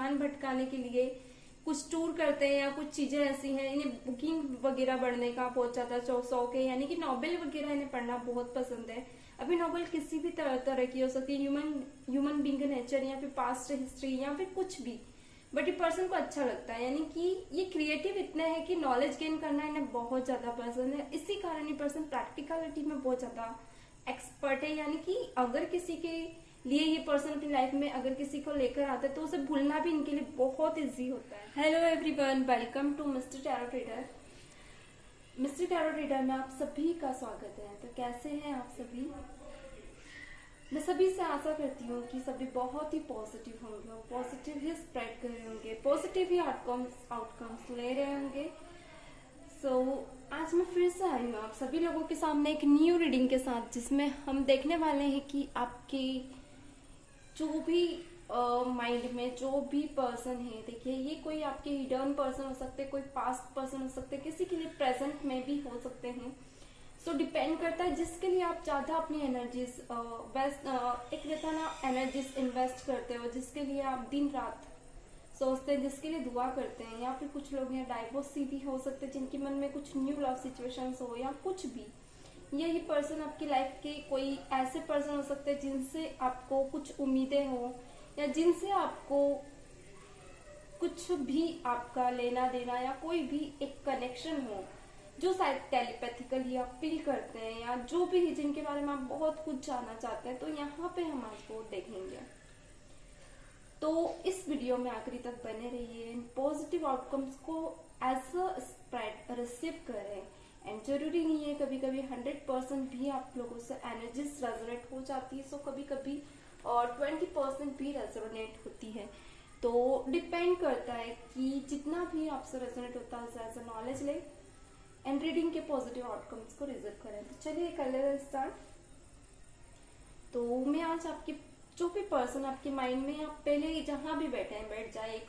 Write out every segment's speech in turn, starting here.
ध्यान भटकाने के लिए कुछ टूर करते हैं या कुछ चीजें ऐसी हैं, इन्हें बुकिंग वगैरह बढ़ने का बहुत ज्यादा शौक है, यानी कि नॉवेल वगैरह इन्हें पढ़ना बहुत पसंद है। अभी नॉवेल किसी भी तरह की हो सकती है, ह्यूमन बीइंग नेचर या फिर पास्ट हिस्ट्री या फिर कुछ भी, बट ये पर्सन को अच्छा लगता है, यानी कि ये क्रिएटिव इतना है कि नॉलेज गेन करना इन्हें बहुत ज्यादा पसंद है। इसी कारण ये पर्सन प्रैक्टिकलिटी में बहुत ज्यादा एक्सपर्ट है, यानी कि अगर किसी के लिए ये पर्सन अपनी लाइफ में अगर किसी को लेकर आता है तो उसे भूलना भी इनके लिए बहुत इजी होता है। Hello everyone, welcome to mister tarot reader. Mister tarot reader में आप सभी का स्वागत है। तो कैसे हैं आप सभी? मैं सभी से आशा करती हूँ कि सभी बहुत ही पॉजिटिव होंगे और पॉजिटिव ही स्प्रेड कर रहे होंगे, पॉजिटिव ही आउटकम्स ले रहे होंगे। आज मैं फिर से आई हूँ आप सभी लोगों के सामने एक न्यू रीडिंग के साथ, जिसमें हम देखने वाले हैं कि आपके जो भी माइंड में जो भी पर्सन है, देखिए ये कोई आपके हिडन पर्सन हो सकते हैं, कोई पास्ट पर्सन हो सकते हैं, किसी के लिए प्रेजेंट में भी हो सकते हैं। डिपेंड करता है जिसके लिए आप ज्यादा अपनी एनर्जीज एक रहता ना एनर्जीज इन्वेस्ट करते हो, जिसके लिए आप दिन रात सोचते हैं, जिसके लिए दुआ करते हैं, या फिर कुछ लोग यहाँ डाइवोर्स भी हो सकते हैं जिनके मन में कुछ न्यू लव सिचुएशंस हो या कुछ भी। यही पर्सन आपकी लाइफ के कोई ऐसे पर्सन हो सकते हैं जिनसे आपको कुछ उम्मीदें हो या जिनसे आपको कुछ भी आपका लेना देना या कोई भी एक कनेक्शन हो जो शायद टेलीपैथिकली आप फील करते हैं, या जो भी जिनके बारे में आप बहुत कुछ जानना चाहते हैं। तो यहाँ पे हम आज वो देखेंगे। तो इस वीडियो में आखिरी तक बने रहिए, पॉजिटिव आउटकम्स को एज अ स्प्रेड रिसीव करें। एंड जरूरी नहीं है, कभी कभी 100% भी आप लोगों से एनर्जीज रेजोनेट हो जाती है, सो कभी कभी और 20% भी रेजोनेट होती है। तो डिपेंड करता है कि जितना भी आपसे रेजोनेट होता है एज अ नॉलेज ले एंड रीडिंग के पॉजिटिव आउटकम्स को रिजर्व करें। तो चलिए कर लेते स्टार्ट। तो मैं आज आपके जो भी पर्सन आपके माइंड में, आप पहले जहां भी बैठे हैं बैठ जाए,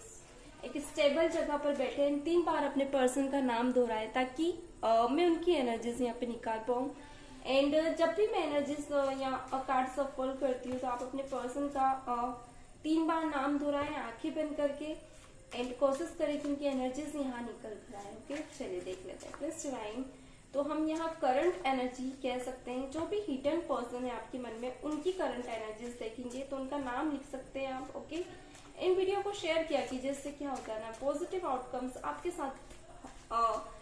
एक स्टेबल जगह पर बैठे हैं, 3 बार अपने पर्सन का नाम दोहराए ताकि मैं उनकी एनर्जीज यहाँ पे निकाल पाऊँ। एंड जब भी मैं एनर्जीज या कार्ड सफल करती हूँ तो आप अपने पर्सन का 3 बार नाम दोहराएं आंखें बंद करके, एंड कोशिश करें कि उनकी एनर्जीज यहाँ निकल कर आए। ओके, चलिए देख लेते हैं। प्लस डिवाइन, तो हम यहाँ करंट एनर्जी कह सकते हैं, जो भी हिडन पर्सन है आपके मन में उनकी करंट एनर्जीज देखेंगे तो उनका नाम लिख सकते हैं आप। ओके, इन वीडियो को शेयर किया कीजिए, इससे क्या होता है ना, पॉजिटिव आउटकम्स आपके साथ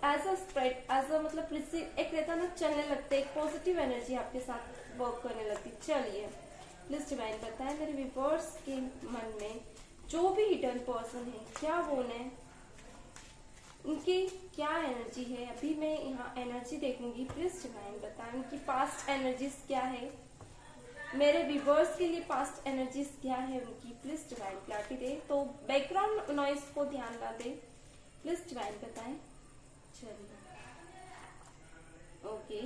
as a spread, as a मतलब एक रहता ना चलने लगते, एक पॉजिटिव एनर्जी आपके साथ वर्क करने लगती। चलिए प्लीज डिवाइन बताएं मेरे व्यूअर्स के मन में जो भी हिडन पर्सन है, क्या वो है, उनकी क्या एनर्जी है। अभी मैं यहाँ एनर्जी देखूंगी। प्लीज डिवाइन बताएं उनकी पास्ट एनर्जीज क्या है, मेरे व्यूअर्स के लिए पास्ट एनर्जीज क्या है उनकी। प्लीज डिवाइन क्लैरिटी दे। तो बैकग्राउंड नॉइस को ध्यान ला दे। प्लीज डिवाइन बताएं। चलिए ओके,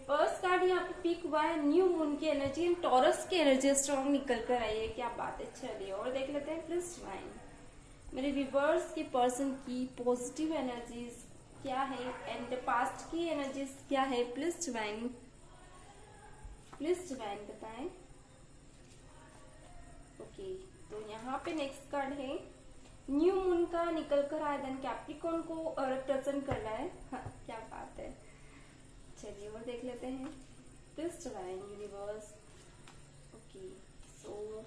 फर्स्ट कार्ड यहाँ पे पिक हुआ है न्यू मून की एनर्जी एंड टॉरस की एनर्जी स्ट्रॉन्ग निकल कर आई है। क्या बात है। चलिए और देख लेते हैं। प्लीज डिवाइन मेरे व्यूअर्स के पर्सन की पॉजिटिव एनर्जीज क्या है एंड पास्ट की एनर्जीज क्या है। प्लीज डिवाइन बताएं। ओके, तो यहाँ पे नेक्स्ट कार्ड है न्यू मून का निकल कर आया, देन कैप्रिकॉर्न को रिप्रेजेंट कर रहा है। हाँ, क्या बात है। चलिए और देख लेते हैं। Please divine universe. ओके, सो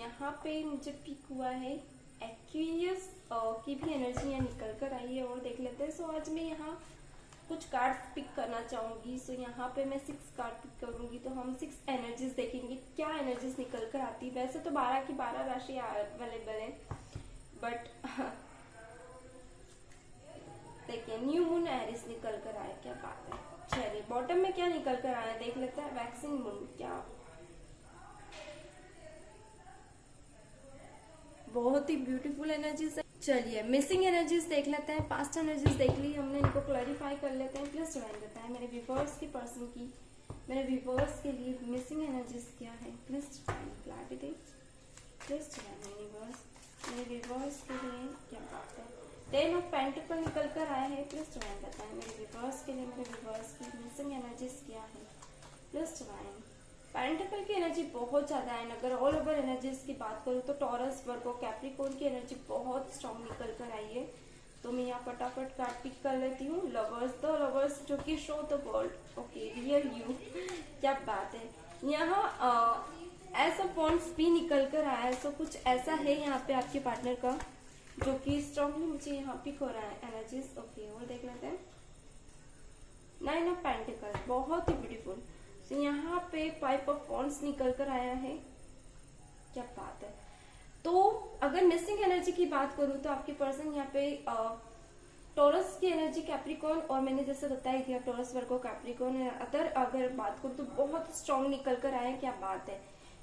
यहाँ पे मुझे पिक हुआ है एक्वेरियस की भी एनर्जी यहाँ निकल कर आई है, और देख लेते हैं। सो आज मैं यहाँ कुछ कार्ड्स पिक करना चाहूंगी। सो यहाँ पे मैं 6 कार्ड पिक करूंगी, तो हम 6 एनर्जीज देखेंगे क्या एनर्जीज निकल कर आती है। वैसे तो 12 की 12 राशि अवेलेबल है, बट देखिए न्यू मून एरिस निकल कर आया। क्या बात है। चलिए बॉटम में क्या निकल कर आया देख लेते हैं। वैक्सिंग मून, क्या बहुत ही ब्यूटीफुल एनर्जीज है। चलिए मिसिंग एनर्जीज देख लेते हैं। पास्ट एनर्जीज देख ली हमने, इनको क्लैरिफाई कर लेते हैं। प्लीज डिवाइन बताएं मेरे व्यूअर्स के पर्सन की, मेरे व्यूअर्स के लिए मिसिंग एनर्जीज क्या है। Please divine clarity they. Please divine universe मेरे व्यूअर्स के लिए क्या बात है। 10 ऑफ पेंटिकल निकल कर आया है। प्लीज डिवाइन बताएं मेरे व्यूअर्स के लिए, मेरे व्यूअर्स की मिसिंग एनर्जीज क्या है। प्लीज डिवाइन पेंटिकल की एनर्जी बहुत ज्यादा है। अगर ऑल ओवर एनर्जीज की बात करूँ तो टॉरस, वर्गो, कैप्रिकॉर्न की एनर्जी बहुत स्ट्रांग निकल कर आई है। तो मैं यहाँ फटाफट कार्ड पिक कर लेती हूँ। लवर्स, द लवर्स जो कि show the world, okay, real you, क्या बात है। यहाँ ऐसा पॉइंट्स भी निकल कर आया है। सो कुछ ऐसा है यहाँ पे आपके पार्टनर का जो कि स्ट्रांगली मुझे यहाँ पिक हो रहा है एनर्जीज। ओके, और देख लेते हैं। 9 ऑफ पेंटिकल, बहुत ही ब्यूटीफुल। तो यहाँ पे 5 ऑफ वॉन्ड्स निकल कर आया है, क्या बात है। तो अगर मिसिंग एनर्जी की बात करूँ तो आपके पर्सन यहाँ पे टॉरस की एनर्जी, कैप्रिकॉर्न, और मैंने जैसे बताया कि टॉरस, वर्गो, कैप्रिकॉर्न अदर अगर बात करूँ तो बहुत स्ट्रांग निकल कर आया है, क्या बात है।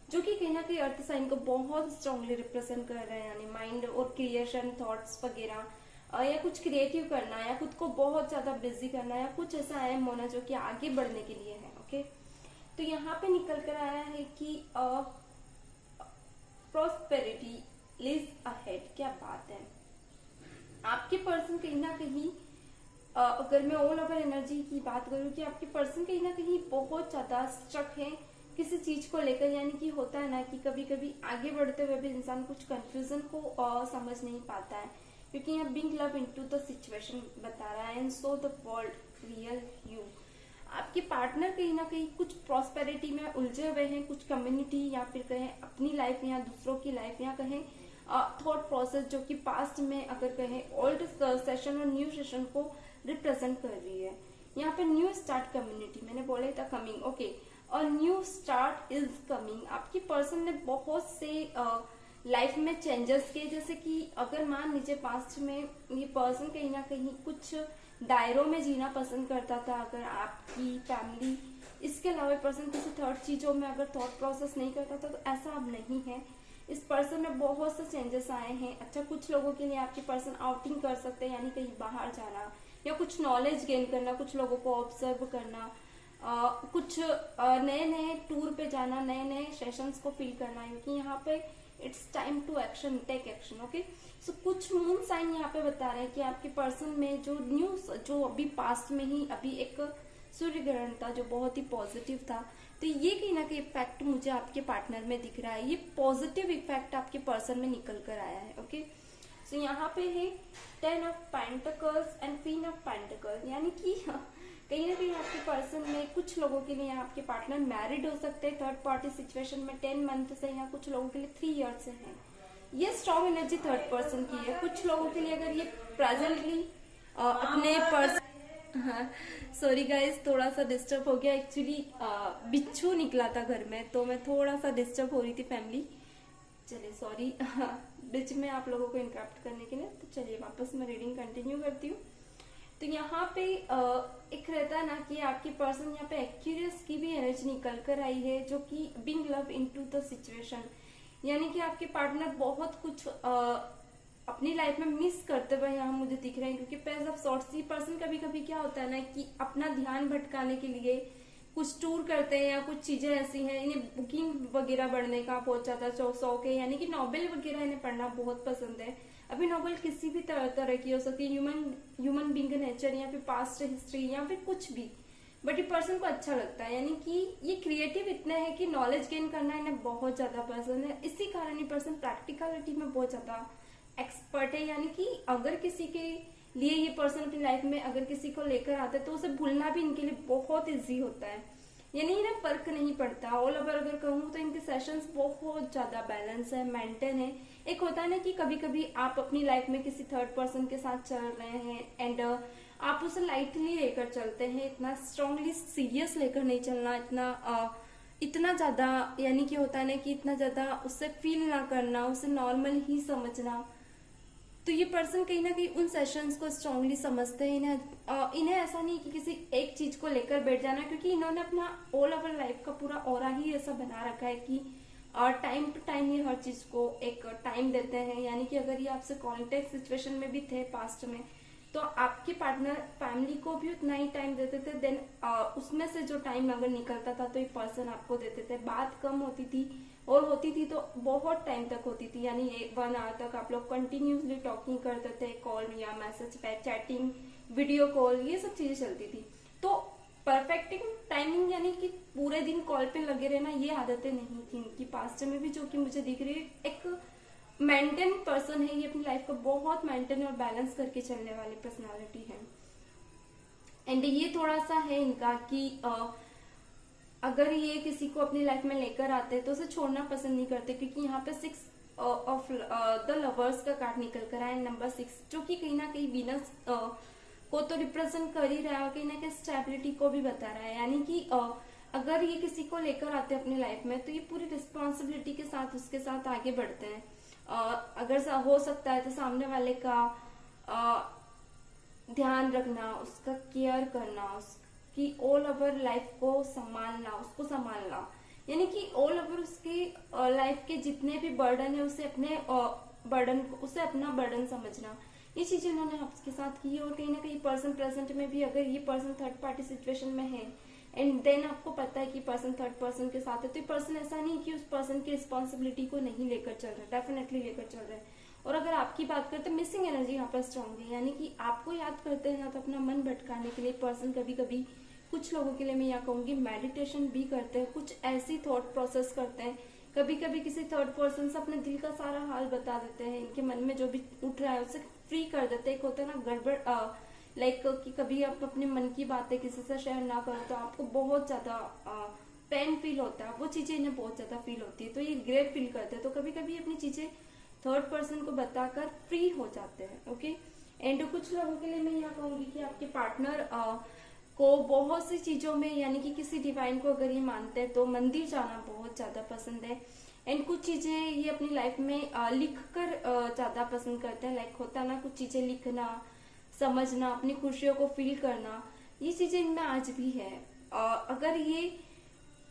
जो कि कहीं ना कहीं अर्थ साइन को बहुत स्ट्रांगली रिप्रेजेंट कर रहे हैं, यानी माइंड और क्रिएशन, थॉट्स वगैरह, या कुछ क्रिएटिव करना, या खुद को बहुत ज्यादा बिजी करना, या कुछ ऐसा एम होना जो कि आगे बढ़ने के लिए है। ओके, तो यहाँ पे निकल कर आया है कि प्रॉस्पेरिटी लिव्स अहेड, क्या बात है। आपके पर्सन कहीं ना कहीं अगर मैं ऑल ओवर एनर्जी की बात करूँ कि आपके पर्सन कहीं ना कहीं बहुत ज्यादा स्ट्रक है किसी चीज को लेकर, यानी कि होता है ना कि कभी कभी आगे बढ़ते हुए भी इंसान कुछ कंफ्यूजन को समझ नहीं पाता है, क्योंकि यहाँ being love into the situation बता रहा है and so the world real you. आपके पार्टनर कहीं ना कहीं कुछ प्रॉस्पेरिटी में उलझे हुए हैं, कुछ कम्युनिटी या फिर कहें अपनी लाइफ या दूसरों की लाइफ या कहें थॉट प्रोसेस जो कि पास्ट में अगर कहें ओल्ड सेशन और न्यू सेशन को रिप्रेजेंट कर रही है। यहाँ पे न्यू स्टार्ट कम्युनिटी मैंने बोला था कमिंग, ओके, और न्यू स्टार्ट इज कमिंग। आपकी पर्सन ने बहुत से लाइफ में चेंजेस किए, जैसे कि अगर मान लीजिए पास्ट में ये पर्सन कहीं ना कहीं कुछ दायरों में जीना पसंद करता था, अगर आपकी फैमिली, इसके अलावा पर्सन किसी थर्ड चीजों में अगर थॉट प्रोसेस नहीं करता था, तो ऐसा अब नहीं है। इस पर्सन में बहुत से चेंजेस आए हैं। अच्छा, कुछ लोगों के लिए आपके पर्सन आउटिंग कर सकते हैं, यानी कहीं बाहर जाना या कुछ नॉलेज गेन करना, कुछ लोगों को ऑब्जर्व करना, कुछ नए नए टूर पे जाना, नए नए सेशंस को फील करना, क्योंकि यहाँ पे it's time to action, take action. Okay, so कुछ मून साइन यहाँ पे बता रहे हैं कि आपके पर्सन में जो न्यूज, जो अभी पास्ट में ही अभी एक सूर्य ग्रहण था जो बहुत ही पॉजिटिव था, तो ये कहीं ना कहीं इफेक्ट मुझे आपके पार्टनर में दिख रहा है। ये पॉजिटिव इफेक्ट आपके पर्सन में निकल कर आया है। ओके, सो यहाँ पे है 10 of pentacles and queen of pentacles, यानी कि कहीं ना कहीं आपके पर्सन में कुछ लोगों के लिए आपके पार्टनर मैरिड हो सकते हैं थर्ड पार्टी सिचुएशन में 10 मंथ से, या कुछ लोगों के लिए 3 ईयर से है। ये स्ट्रॉन्ग एनर्जी थर्ड पर्सन की है। कुछ लोगों के लिए अगर ये प्रेजेंटली अपने पर्सन, हाँ सॉरी गाइस, थोड़ा सा डिस्टर्ब हो गया, एक्चुअली बिच्छू निकला था घर में, तो मैं थोड़ा सा डिस्टर्ब हो रही थी फैमिली, चलिए सॉरी बीच में आप लोगों को इंटरप्ट करने के लिए। तो चलिए वापस मैं रीडिंग कंटिन्यू करती हूँ। तो यहाँ पे एक रहता है ना कि आपकी पर्सन यहाँ पे एक्यूरियस की भी एनर्जी निकल कर आई है, जो कि being love into the situation, यानी कि आपके पार्टनर बहुत कुछ अपनी लाइफ में मिस करते हुए यहाँ मुझे दिख रहे हैं, क्योंकि पेज ऑफ सॉर्ड्स, ये पर्सन कभी कभी क्या होता है ना कि अपना ध्यान भटकाने के लिए कुछ टूर करते हैं, या कुछ चीजें ऐसी हैं, इन्हें बुकिंग वगैरह बढ़ने का बहुत ज्यादा शौक है, यानी कि नॉवेल वगैरह इन्हें पढ़ना बहुत पसंद है। अभी नॉवेल किसी भी तरह की हो सकती है, ह्यूमन बीइंग नेचर या फिर पास्ट हिस्ट्री या फिर कुछ भी, बट ये पर्सन को अच्छा लगता है, यानी कि ये क्रिएटिव इतना है कि नॉलेज गेन करना इन्हें बहुत ज्यादा पसंद है। इसी कारण ये पर्सन प्रैक्टिकलिटी में बहुत ज्यादा एक्सपर्ट है, यानी कि अगर किसी के लिए ये पर्सन अपनी लाइफ में अगर किसी को लेकर आते हैं तो उसे भूलना भी इनके लिए बहुत इजी होता है, यानी इन्हें फर्क नहीं पड़ता। ऑल ओवर अगर कहूँ तो इनके सेशंस बहुत ज्यादा बैलेंस है, मेंटेन है। एक होता है ना कि कभी कभी आप अपनी लाइफ में किसी थर्ड पर्सन के साथ चल रहे हैं एंड आप उसे लाइटली लेकर चलते हैं, इतना स्ट्रांगली सीरियस लेकर नहीं चलना, इतना ज्यादा, यानी कि होता है ना कि इतना ज्यादा उससे फील ना करना, उसे नॉर्मल ही समझना। तो ये पर्सन कहीं ना कहीं उन सेशंस को स्ट्रांगली समझते हैं। इन्हें ऐसा नहीं कि किसी एक चीज को लेकर बैठ जाना, क्योंकि इन्होंने अपना ऑल ओवर लाइफ का पूरा ऑरा ही ऐसा बना रखा है कि टाइम टू टाइम ये हर चीज को एक टाइम देते हैं, यानी कि अगर ये आपसे कॉन्टेक्ट सिचुएशन में भी थे पास्ट में, तो आपके पार्टनर फैमिली को भी उतना ही टाइम देते थे, देन उसमें से जो टाइम अगर निकलता था तो ये पर्सन आपको देते थे। बात कम होती थी और होती थी तो बहुत टाइम तक होती थी, यानी 1 आवर तक आप लोग कंटिन्यूसली टॉकिंग करते थे, कॉल या मैसेज पे, चैटिंग, वीडियो कॉल, ये सब चीजें चलती थी। तो परफेक्टिंग टाइमिंग यानी कि पूरे दिन कॉल पे लगे रहना, ये आदतें नहीं थी इनकी पास्ट में भी, जो कि मुझे दिख रही है। एक मेंटेन पर्सन है ये, अपनी लाइफ को बहुत मेंटेन और बैलेंस करके चलने वाली पर्सनालिटी है। एंड ये थोड़ा सा है इनका कि अगर ये किसी को अपनी लाइफ में लेकर आते हैं तो उसे छोड़ना पसंद नहीं करते, क्योंकि यहाँ पे 6 ऑफ द लवर्स का कार्ड निकल कर आया, नंबर 6, जो कि कहीं ना कहीं वीनस को तो रिप्रेजेंट कर ही रहा है, कहीं ना कहीं स्टेबिलिटी को भी बता रहा है। यानी कि अगर ये किसी को लेकर आते हैं अपनी लाइफ में तो ये पूरी रिस्पॉन्सिबिलिटी के साथ उसके साथ आगे बढ़ते हैं। अगर हो सकता है तो सामने वाले का ध्यान रखना, उसका केयर करना, उसकी ऑल ओवर लाइफ को संभालना, उसको संभालना, यानी कि ऑल ओवर उसकी लाइफ के जितने भी बर्डन है उसे अपने उसे अपना बर्डन समझना, ये चीजें उन्होंने आपके साथ की। और कहीं ना कहीं पर्सन प्रेजेंट में भी, अगर ये पर्सन थर्ड पार्टी सिचुएशन में है एंड देन आपको पता है कि पर्सन थर्ड पर्सन के साथ है, तो ये पर्सन ऐसा नहीं कि उस पर्सन की रिस्पॉन्सिबिलिटी को नहीं लेकर चल रहा है, डेफिनेटली लेकर चल रहा है। और अगर आपकी बात करते हैं, मिसिंग एनर्जी यहाँ पर स्ट्रांग है, यानी कि आपको याद करते हैं तो अपना मन भटकाने के लिए पर्सन कभी कभी कुछ लोगों के लिए मैं यहाँ कहूंगी मेडिटेशन भी करते हैं, कुछ ऐसी थॉट प्रोसेस करते हैं, कभी कभी किसी थर्ड पर्सन से अपने दिल का सारा हाल बता देते हैं, इनके मन में जो भी उठ रहा है उसे फ्री कर देते हैं। एक होता है ना गड़बड़, लाइक कि कभी आप अपने मन की बातें किसी से शेयर ना करो तो आपको बहुत ज्यादा पेन फील होता है, वो चीजें इन्हें बहुत ज्यादा फील होती है, तो ये ग्रेट फील करते हैं, तो कभी कभी अपनी चीजें थर्ड पर्सन को बताकर फ्री हो जाते हैं। ओके, एंड कुछ लोगों के लिए मैं यहाँ कहूंगी कि आपके पार्टनर को बहुत सी चीजों में, यानी कि किसी डिवाइन को अगर ये मानते हैं तो मंदिर जाना बहुत ज्यादा पसंद है। एंड कुछ चीजें ये अपनी लाइफ में लिख कर ज्यादा पसंद करते हैं, लाइक होता है ना कुछ चीजें लिखना, समझना, अपनी खुशियों को फील करना, ये चीजें इनमें आज भी है। अगर ये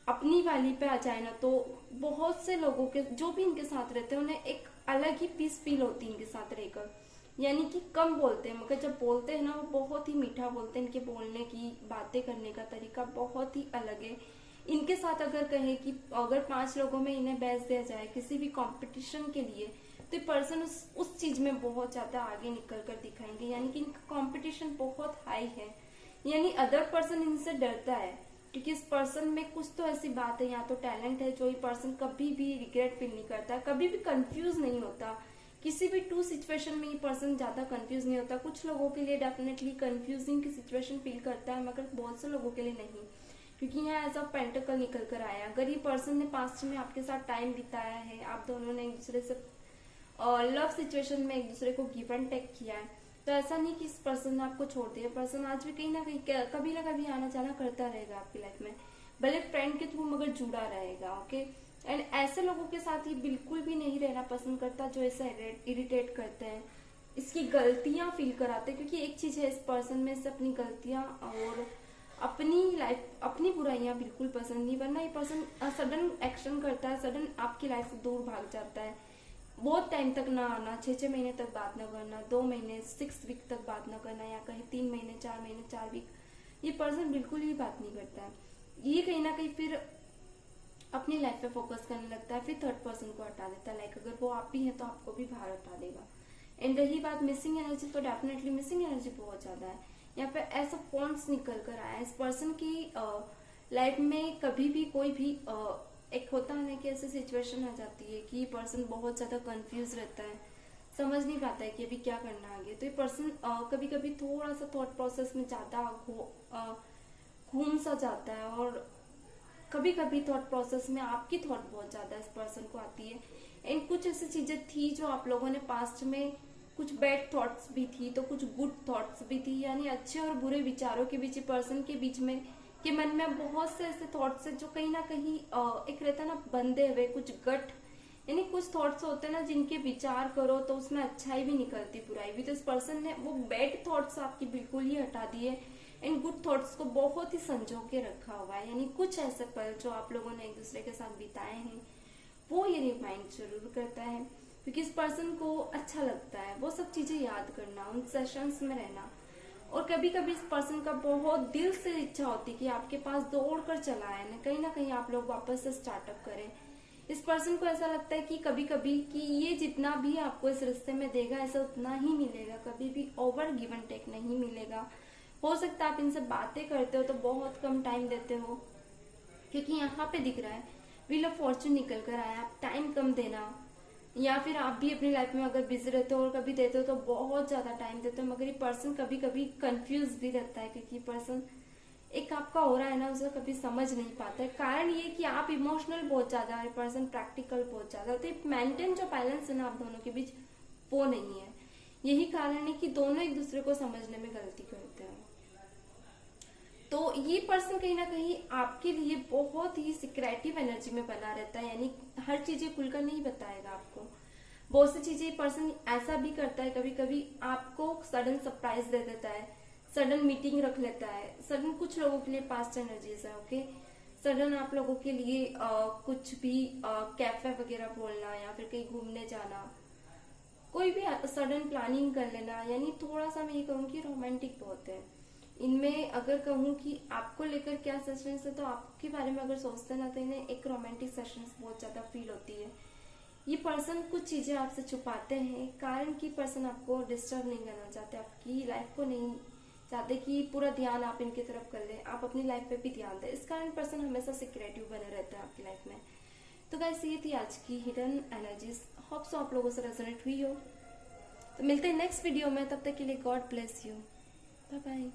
अपनी वाली पे आ जाए ना तो बहुत से लोगों के जो भी इनके साथ रहते हैं उन्हें एक अलग ही पीस फील होती है इनके साथ रहकर, यानी कि कम बोलते हैं मगर जब बोलते हैं ना वो बहुत ही मीठा बोलते हैं, इनके बोलने की बातें करने का तरीका बहुत ही अलग है। इनके साथ अगर कहें कि अगर 5 लोगों में इन्हें बेच दिया जाए किसी भी कंपटीशन के लिए तो पर्सन उस चीज में बहुत ज्यादा आगे निकल कर दिखाएंगे, यानी कि इनका कंपटीशन बहुत हाई है, यानी अदर पर्सन इनसे डरता है क्योंकि इस पर्सन में कुछ तो ऐसी बात है, या तो टैलेंट है जो ये पर्सन कभी भी रिग्रेट फील नहीं करता, कभी भी कंफ्यूज नहीं होता, किसी भी 2 सिचुएशन में ये पर्सन ज्यादा कंफ्यूज नहीं होता। कुछ लोगों के लिए डेफिनेटली कंफ्यूजिंग की सिचुएशन फील करता है मगर बहुत से लोगों के लिए नहीं, क्योंकि यहाँ एज अ पेंटिकल निकल कर आया। अगर ये पर्सन ने पास्ट में आपके साथ टाइम बिताया है, आप दोनों ने एक दूसरे से लव सिचुएशन में एक दूसरे को गिव एंड टेक किया है, तो ऐसा नहीं कि इस पर्सन ने आपको छोड़ दिया, पर्सन आज भी कहीं ना कहीं कभी ना कभी आना जाना करता रहेगा आपकी लाइफ में, भले फ्रेंड के थ्रू मगर जुड़ा रहेगा। ओके, एंड ऐसे लोगों के साथ ये बिल्कुल भी नहीं रहना पसंद करता जो ऐसा इरिटेट करते हैं, इसकी गलतियां फील कराते हैं, क्योंकि एक चीज है इस पर्सन में से अपनी गलतियां और अपनी लाइफ, अपनी बुराइयां बिल्कुल पसंद नहीं, वरना ये पर्सन सडन एक्शन करता है, सडन आपकी लाइफ से दूर भाग जाता है, बहुत टाइम तक ना आना, 6 महीने तक बात ना करना, 2 महीने 6 वीक तक बात ना करना, या कहीं 3 महीने 4 महीने 4 वीक, ये पर्सन बिल्कुल ही बात नहीं करता है। ये कहीं ना कहीं फिर अपनी लाइफ पे फोकस करने लगता है, फिर थर्ड पर्सन को हटा देता है, लाइक अगर वो आप ही हैं तो आपको भी बाहर हटा देगा। एंड रही बात मिसिंग एनर्जी, तो डेफिनेटली मिसिंग एनर्जी बहुत ज्यादा है यहाँ पे, ऐसा पॉइंट्स निकल कर आया इस पर्सन की लाइफ में। कभी भी कोई भी एक होता है ना कि ऐसी सिचुएशन आ जाती है कि पर्सन बहुत ज्यादा कंफ्यूज रहता है, समझ नहीं पाता है कि अभी क्या करना आगे, तो ये पर्सन कभी कभी थोड़ा सा थॉट प्रोसेस में ज्यादा घूम सा जाता है, और कभी कभी थॉट प्रोसेस में आपकी थॉट बहुत ज्यादा इस पर्सन को आती है। एंड कुछ ऐसी चीजें थी जो आप लोगों ने पास्ट में, कुछ बैड थॉट्स भी थी तो कुछ गुड थॉट्स भी थी, यानी अच्छे और बुरे विचारों के बीच पर्सन के बीच में के मन में बहुत से ऐसे थॉट्स है जो कहीं ना कहीं एक रहता है ना बंधे हुए, कुछ गट, यानी कुछ थॉट्स होते हैं ना जिनके विचार करो तो उसमें अच्छाई भी निकलती, बुराई भी, तो इस पर्सन ने वो बैड थॉट्स आपकी बिल्कुल ही हटा दिए, इन गुड थॉट्स को बहुत ही संजो के रखा हुआ है, यानी कुछ ऐसे पल जो आप लोगों ने एक दूसरे के साथ बिताए हैं वो ये रिमाइंड जरूर करता है, क्योंकि इस पर्सन को अच्छा लगता है वो सब चीजें याद करना, उन सेशंस में रहना, और कभी कभी इस पर्सन का बहुत दिल से इच्छा होती है कि आपके पास दौड़ कर चला आए ना कहीं आप लोग वापस से स्टार्टअप करें। इस पर्सन को ऐसा लगता है कि कभी कभी कि ये जितना भी आपको इस रिश्ते में देगा ऐसा उतना ही मिलेगा, कभी भी ओवर गिव एंड टेक नहीं मिलेगा। हो सकता है आप इनसे बातें करते हो तो बहुत कम टाइम देते हो, क्योंकि यहाँ पे दिख रहा है व्हील ऑफ फॉर्चून निकल कर आया, आप टाइम कम देना, या फिर आप भी अपनी लाइफ में अगर बिजी रहते हो और कभी देते हो तो बहुत ज्यादा टाइम देते हो, मगर ये पर्सन कभी कभी कंफ्यूज भी रहता है, क्योंकि पर्सन एक आपका हो रहा है ना, उसे कभी समझ नहीं पाता है। कारण ये कि आप इमोशनल बहुत ज्यादा है, पर्सन प्रैक्टिकल बहुत ज्यादा होते हैं। मेंटेन जो बैलेंस है ना आप दोनों के बीच, वो नहीं है। यही कारण है कि दोनों एक दूसरे को समझने में गलती करते हैं। तो ये पर्सन कहीं ना कहीं आपके लिए बहुत ही सिक्रेटिव एनर्जी में बना रहता है, यानी हर चीजें खुलकर नहीं बताएगा आपको। बहुत सी चीजें पर्सन ऐसा भी करता है, कभी कभी आपको सडन सरप्राइज दे देता है, सडन मीटिंग रख लेता है, सडन कुछ लोगों के लिए पास्ट एनर्जीज है, ओके, सडन आप लोगों के लिए कुछ भी कैफे वगैरह बोलना या फिर कहीं घूमने जाना, कोई भी सडन प्लानिंग कर लेना, यानी थोड़ा सा मैं ये कहूँ कि रोमांटिक बहुत है इनमें। अगर कहूँ कि आपको लेकर क्या सेशंस है, तो आपके बारे में अगर सोचते ना तो इन्हें एक रोमांटिक सेशंस बहुत ज्यादा फील होती है। ये पर्सन कुछ चीजें आपसे छुपाते हैं, कारण कि पर्सन आपको डिस्टर्ब नहीं करना चाहते, आपकी लाइफ को नहीं चाहते कि पूरा ध्यान आप इनकी तरफ कर लें, आप अपनी लाइफ पे भी ध्यान दें। इस कारण पर्सन हमेशा सिक्रेटिव बने रहता है आपकी लाइफ में। तो गाइस ये थी आज की हिडन एनर्जीज, होप सो आप लोगों से रेजोनेट हुई हो। तो मिलते हैं नेक्स्ट वीडियो में, तब तक के लिए God bless you, bye bye.